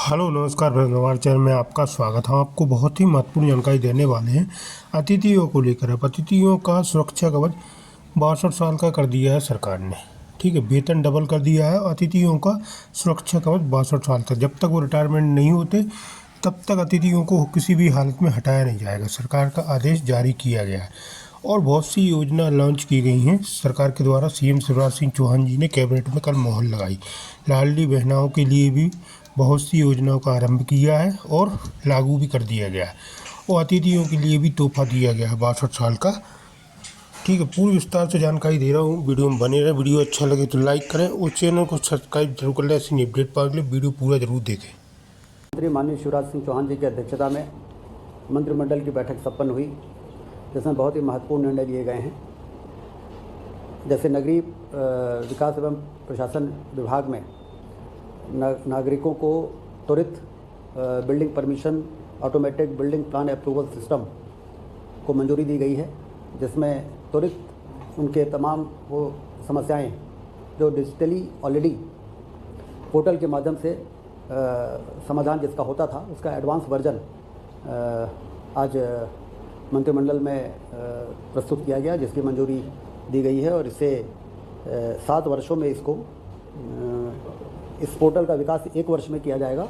Hello नमस्कार friends, हमारे channel में आपका स्वागत है। हम आपको बहुत ही महत्वपूर्ण जानकारी देने वाले हैं अतिथियों को लेकर। अब अतिथियों का सुरक्षा कवच 62 साल का कर दिया है सरकार ने। ठीक है, वेतन डबल कर दिया है। अतिथियों का सुरक्षा कवच 62 साल तक, जब तक वो रिटायरमेंट नहीं होते तब तक अतिथियों को किसी भी हालत में हटाया नहीं जाएगा। सरकार का आदेश जारी किया गया है और बहुत सी योजना लॉन्च की गई हैं सरकार के द्वारा। सीएम शिवराज सिंह चौहान जी ने कैबिनेट में कल मोहर लगाई। लाडली बहनाओं के लिए भी बहुत सी योजनाओं का आरंभ किया है और लागू भी कर दिया गया है, और अतिथियों के लिए भी तोहफा दिया गया है 62 साल का। ठीक है, पूरी विस्तार से जानकारी दे रहा हूँ, वीडियो में बने रहे। वीडियो अच्छा लगे तो लाइक करें और चैनल को सब्सक्राइब जरूर कर लें। ऐसी अपडेट पाने के लिए वीडियो पूरा जरूर देखें। मंत्री माननीय शिवराज सिंह चौहान जी की अध्यक्षता में मंत्रिमंडल की बैठक संपन्न हुई, जिसमें बहुत ही महत्वपूर्ण निर्णय लिए गए हैं। जैसे नगरीय विकास एवं प्रशासन विभाग में नागरिकों को त्वरित building permission automatic building plan approval system को मंजूरी दी गई है, जिसमें त्वरित उनके तमाम वो समस्याएं जो डिजिटली ऑलरेडी पोर्टल के माध्यम से समाधान जिसका होता था, उसका एडवांस वर्जन आज मंत्रिमंडल में प्रस्तुत किया गया, जिसकी मंजूरी दी गई है। और इससे 7 वर्षों में इस पोर्टल का विकास 1 वर्ष में किया जाएगा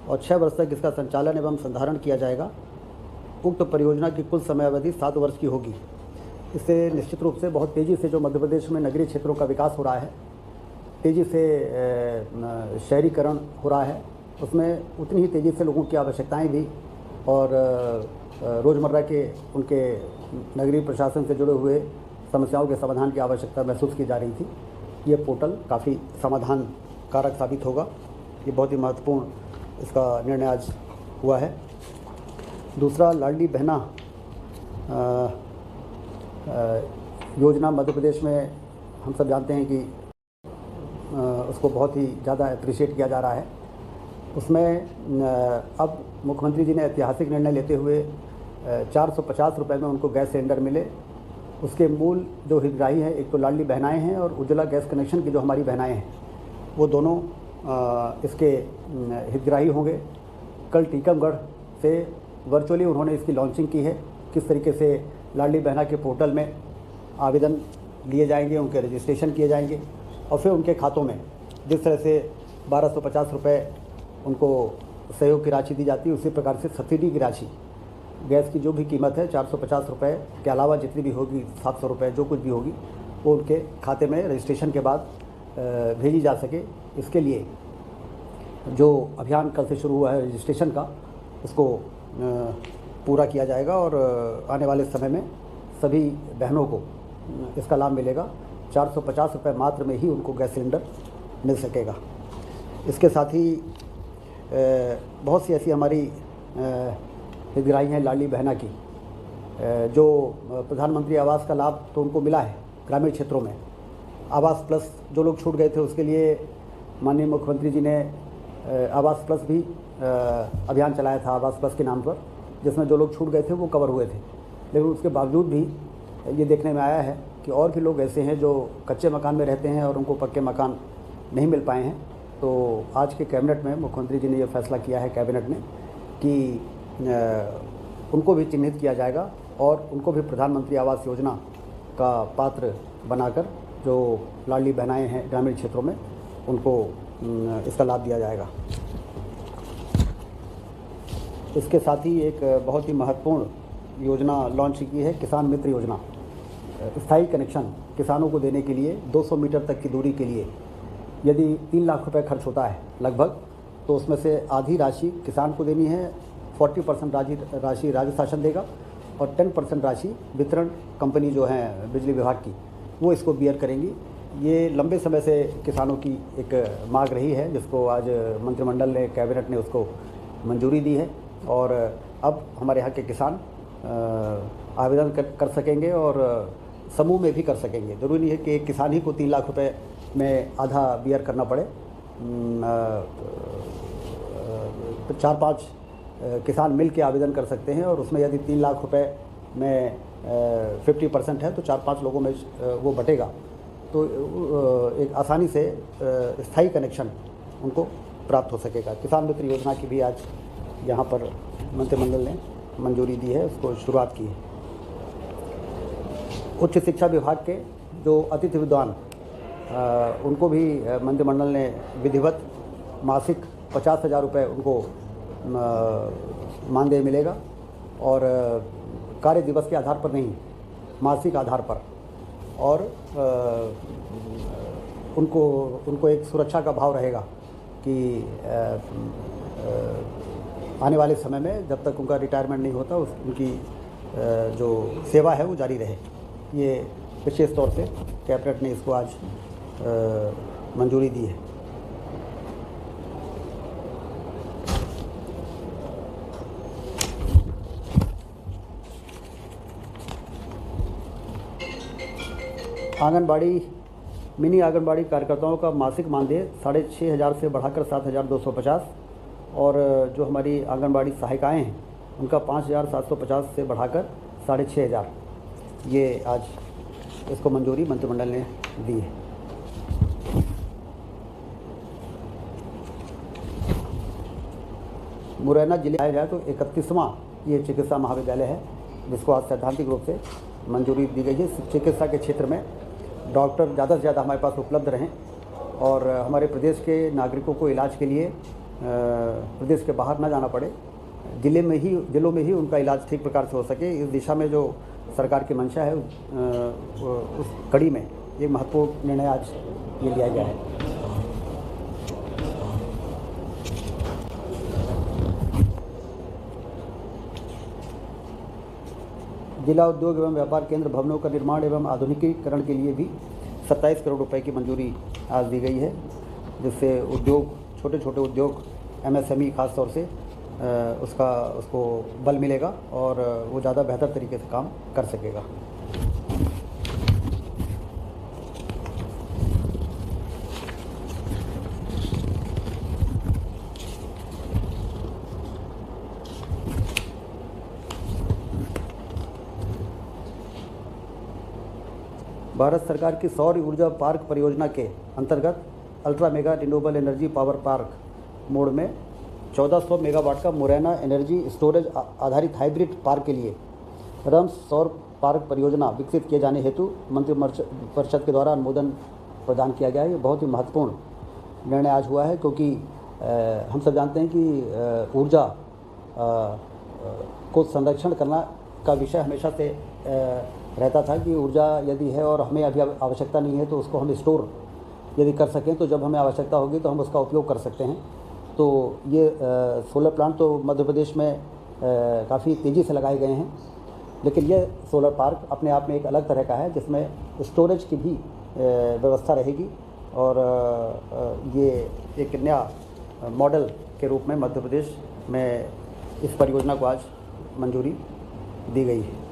और 6 वर्ष तक इसका संचालन एवं संधारण किया जाएगा। उक्त परियोजना की कुल समय अवधि 7 वर्ष की होगी। इससे निश्चित रूप से बहुत तेज़ी से जो मध्य प्रदेश में नगरीय क्षेत्रों का विकास हो रहा है, तेज़ी से शहरीकरण हो रहा है, उसमें उतनी ही तेज़ी से लोगों की आवश्यकताएं भी और रोज़मर्रा के उनके नगरीय प्रशासन से जुड़े हुए समस्याओं के समाधान की आवश्यकता महसूस की जा रही थी। ये पोर्टल काफ़ी समाधान कारक साबित होगा। ये बहुत ही महत्वपूर्ण इसका निर्णय आज हुआ है। दूसरा, लाडली बहना योजना मध्य प्रदेश में हम सब जानते हैं कि उसको बहुत ही ज़्यादा अप्रिशिएट किया जा रहा है। उसमें अब मुख्यमंत्री जी ने ऐतिहासिक निर्णय लेते हुए 450 रुपये में उनको गैस सिलेंडर मिले। उसके मूल जो हितग्राही हैं, एक तो लाडली बहनाएँ हैं और उज्ज्वला गैस कनेक्शन की जो हमारी बहनाएँ हैं, वो दोनों इसके हितग्राही होंगे। कल टीकमगढ़ से वर्चुअली उन्होंने इसकी लॉन्चिंग की है। किस तरीके से लाडली बहना के पोर्टल में आवेदन लिए जाएंगे, उनके रजिस्ट्रेशन किए जाएंगे और फिर उनके खातों में जिस तरह से 1250 रुपये उनको सहयोग की राशि दी जाती है, उसी प्रकार से सब्सिडी की राशि, गैस की जो भी कीमत है 450 रुपये के अलावा जितनी भी होगी, 700 रुपये जो कुछ भी होगी, वो उनके खाते में रजिस्ट्रेशन के बाद भेजी जा सके। इसके लिए जो अभियान कल से शुरू हुआ है रजिस्ट्रेशन का, उसको पूरा किया जाएगा और आने वाले समय में सभी बहनों को इसका लाभ मिलेगा। 450 रुपये मात्र में ही उनको गैस सिलेंडर मिल सकेगा। इसके साथ ही बहुत सी ऐसी हमारी हितग्राही हैं लाडली बहना की, जो प्रधानमंत्री आवास का लाभ तो उनको मिला है ग्रामीण क्षेत्रों में। आवास प्लस जो लोग छूट गए थे, उसके लिए माननीय मुख्यमंत्री जी ने आवास प्लस भी अभियान चलाया था, आवास प्लस के नाम पर, जिसमें जो लोग छूट गए थे वो कवर हुए थे। लेकिन उसके बावजूद भी ये देखने में आया है कि और भी लोग ऐसे हैं जो कच्चे मकान में रहते हैं और उनको पक्के मकान नहीं मिल पाए हैं। तो आज के कैबिनेट में मुख्यमंत्री जी ने ये फैसला किया है कैबिनेट ने कि उनको भी चिन्हित किया जाएगा और उनको भी प्रधानमंत्री आवास योजना का पात्र बनाकर जो लाडली बहनाएँ हैं ग्रामीण क्षेत्रों में, उनको इसका लाभ दिया जाएगा। इसके साथ ही एक बहुत ही महत्वपूर्ण योजना लॉन्च की है, किसान मित्र योजना। स्थायी कनेक्शन किसानों को देने के लिए 200 मीटर तक की दूरी के लिए यदि 3 लाख रुपए खर्च होता है लगभग, तो उसमें से आधी राशि किसान को देनी है, 40% राशि राज्य शासन देगा और 10% राशि वितरण कंपनी जो है बिजली विभाग की, वो इसको बियर करेंगी। ये लंबे समय से किसानों की एक मांग रही है, जिसको आज मंत्रिमंडल ने, कैबिनेट ने उसको मंजूरी दी है और अब हमारे यहाँ के किसान आवेदन कर सकेंगे और समूह में भी कर सकेंगे। ज़रूरी नहीं है कि एक किसान ही को 3 लाख रुपए में आधा बियर करना पड़े। 4-5 किसान मिल के आवेदन कर सकते हैं और उसमें यदि 3 लाख रुपए में 50% है तो 4-5 लोगों में वो बटेगा। तो एक आसानी से स्थायी कनेक्शन उनको प्राप्त हो सकेगा। किसान मित्र योजना की भी आज यहाँ पर मंत्रिमंडल ने मंजूरी दी है, उसको शुरुआत की है। उच्च शिक्षा विभाग के जो अतिथि विद्वान उनको भी मंत्रिमंडल ने विधिवत मासिक 50,000 रुपये उनको मानदेय मिलेगा और कार्य दिवस के आधार पर नहीं, मासिक आधार पर, और उनको एक सुरक्षा का भाव रहेगा कि आने वाले समय में जब तक उनका रिटायरमेंट नहीं होता उनकी जो सेवा है वो जारी रहे। ये विशेष तौर से कैबिनेट ने इसको आज मंजूरी दी है। आंगनबाड़ी मिनी आंगनबाड़ी कार्यकर्ताओं का मासिक मानदेय 6,500 से बढ़ाकर 7,250 और जो हमारी आंगनबाड़ी सहायिकाएँ हैं उनका 5,750 से बढ़ाकर 6,500, ये आज इसको मंजूरी मंत्रिमंडल ने दी है। मुरैना जिले आया जाए तो 31वां ये चिकित्सा महाविद्यालय है जिसको आज सैद्धांतिक रूप से मंजूरी दी गई है। चिकित्सा के क्षेत्र में डॉक्टर ज़्यादा से ज़्यादा हमारे पास उपलब्ध रहें और हमारे प्रदेश के नागरिकों को इलाज के लिए प्रदेश के बाहर ना जाना पड़े, जिलों में ही उनका इलाज ठीक प्रकार से हो सके। इस दिशा में जो सरकार की मंशा है उस कड़ी में एक महत्वपूर्ण निर्णय आज ये लिया गया है। जिला उद्योग एवं व्यापार केंद्र भवनों का निर्माण एवं आधुनिकीकरण के लिए भी 27 करोड़ रुपए की मंजूरी आज दी गई है, जिससे उद्योग, छोटे छोटे उद्योग, MSME खास तौर से उसको बल मिलेगा और वो ज़्यादा बेहतर तरीके से काम कर सकेगा। भारत सरकार की सौर ऊर्जा पार्क परियोजना के अंतर्गत ultra mega renewable energy power park mode में 1400 मेगावाट का मुरैना एनर्जी स्टोरेज आधारित हाइब्रिड पार्क के लिए रम्स सौर पार्क परियोजना विकसित किए जाने हेतु मंत्रिपरिषद के द्वारा अनुमोदन प्रदान किया गया है। ये बहुत ही महत्वपूर्ण निर्णय आज हुआ है, क्योंकि हम सब जानते हैं कि ऊर्जा को संरक्षण करना का विषय हमेशा से रहता था कि ऊर्जा यदि है और हमें अभी आवश्यकता नहीं है तो उसको हम स्टोर यदि कर सकें तो जब हमें आवश्यकता होगी तो हम उसका उपयोग कर सकते हैं। तो ये सोलर प्लांट तो मध्य प्रदेश में काफ़ी तेज़ी से लगाए गए हैं, लेकिन ये सोलर पार्क अपने आप में एक अलग तरह का है जिसमें स्टोरेज की भी व्यवस्था रहेगी और ये एक नया मॉडल के रूप में मध्य प्रदेश में इस परियोजना को आज मंजूरी दी गई है।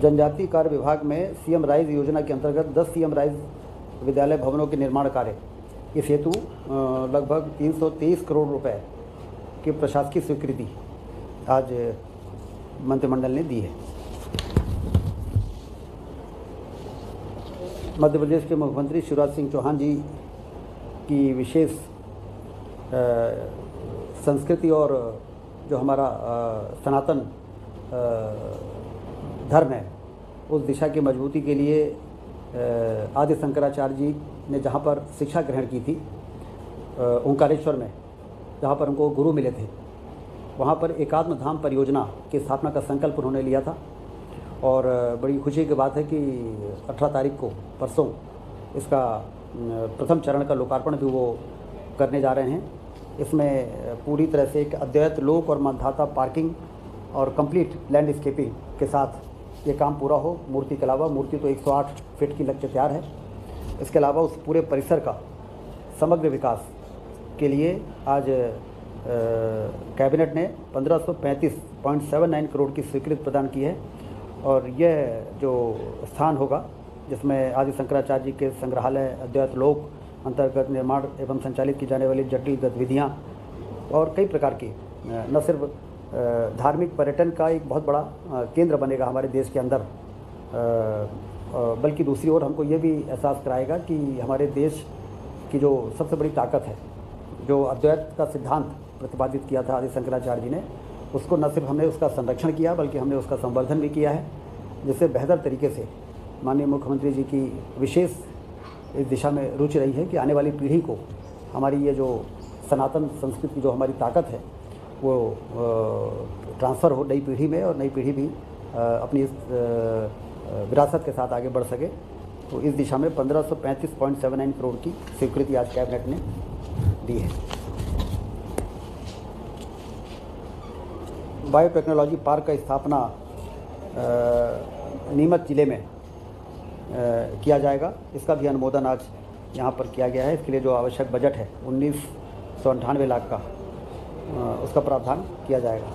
जनजातीय कार्य विभाग में सीएम राइज योजना के अंतर्गत 10 सीएम राइज विद्यालय भवनों के निर्माण कार्य इस हेतु लगभग 323 करोड़ रुपए की प्रशासकीय स्वीकृति आज मंत्रिमंडल ने दी है। मध्य प्रदेश के मुख्यमंत्री शिवराज सिंह चौहान जी की विशेष संस्कृति और जो हमारा सनातन धर्म है उस दिशा की मजबूती के लिए आदि शंकराचार्य जी ने जहाँ पर शिक्षा ग्रहण की थी ओंकारेश्वर में, जहाँ पर उनको गुरु मिले थे, वहाँ पर एकात्म धाम परियोजना की स्थापना का संकल्प उन्होंने लिया था और बड़ी खुशी की बात है कि 18 तारीख को परसों इसका प्रथम चरण का लोकार्पण भी वो करने जा रहे हैं। इसमें पूरी तरह से एक अद्वैत लोक और मंधाता पार्किंग और कंप्लीट लैंडस्केपिंग के साथ ये काम पूरा हो। मूर्ति के अलावा, मूर्ति तो 108 फीट की लग के तैयार है, इसके अलावा उस पूरे परिसर का समग्र विकास के लिए आज कैबिनेट ने 1535.79 करोड़ की स्वीकृति प्रदान की है और यह जो स्थान होगा जिसमें आदि शंकराचार्य जी के संग्रहालय अद्वैत लोक अंतर्गत निर्माण एवं संचालित की जाने वाली जटिल गतिविधियाँ और कई प्रकार की न सिर्फ धार्मिक पर्यटन का एक बहुत बड़ा केंद्र बनेगा हमारे देश के अंदर बल्कि दूसरी ओर हमको ये भी एहसास कराएगा कि हमारे देश की जो सबसे बड़ी ताकत है, जो अद्वैत का सिद्धांत प्रतिपादित किया था आदि शंकराचार्य जी ने, उसको न सिर्फ हमने उसका संरक्षण किया बल्कि हमने उसका संवर्धन भी किया है, जिससे बेहतर तरीके से माननीय मुख्यमंत्री जी की विशेष इस दिशा में रुचि रही है कि आने वाली पीढ़ी को हमारी ये जो सनातन संस्कृति की जो हमारी ताकत है वो ट्रांसफ़र हो नई पीढ़ी में, और नई पीढ़ी भी अपनी इस विरासत के साथ आगे बढ़ सके। तो इस दिशा में 1535.79 करोड़ की स्वीकृति आज कैबिनेट ने दी है। बायोटेक्नोलॉजी पार्क का स्थापना नीमच जिले में किया जाएगा। इसका भी अनुमोदन आज यहाँ पर किया गया है। इसके लिए जो आवश्यक बजट है 1998 लाख का, उसका प्रावधान किया जाएगा।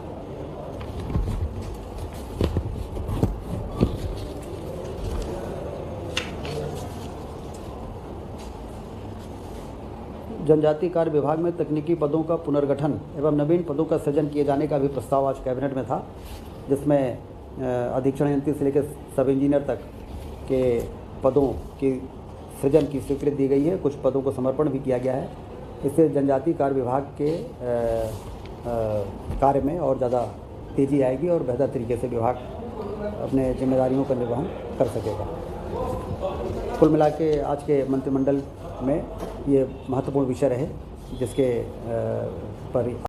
जनजातीय कार्य विभाग में तकनीकी पदों का पुनर्गठन एवं नवीन पदों का सृजन किए जाने का भी प्रस्ताव आज कैबिनेट में था, जिसमें अधीक्षण यंत्री से लेकर सब इंजीनियर तक के पदों की सृजन की स्वीकृति दी गई है। कुछ पदों को समर्पण भी किया गया है। इससे जनजातीय कार्य विभाग के कार्य में और ज़्यादा तेज़ी आएगी और बेहतर तरीके से विभाग अपने जिम्मेदारियों का निर्वहन कर सकेगा। कुल मिला के आज के मंत्रिमंडल में ये महत्वपूर्ण विषय रहे, जिसके पर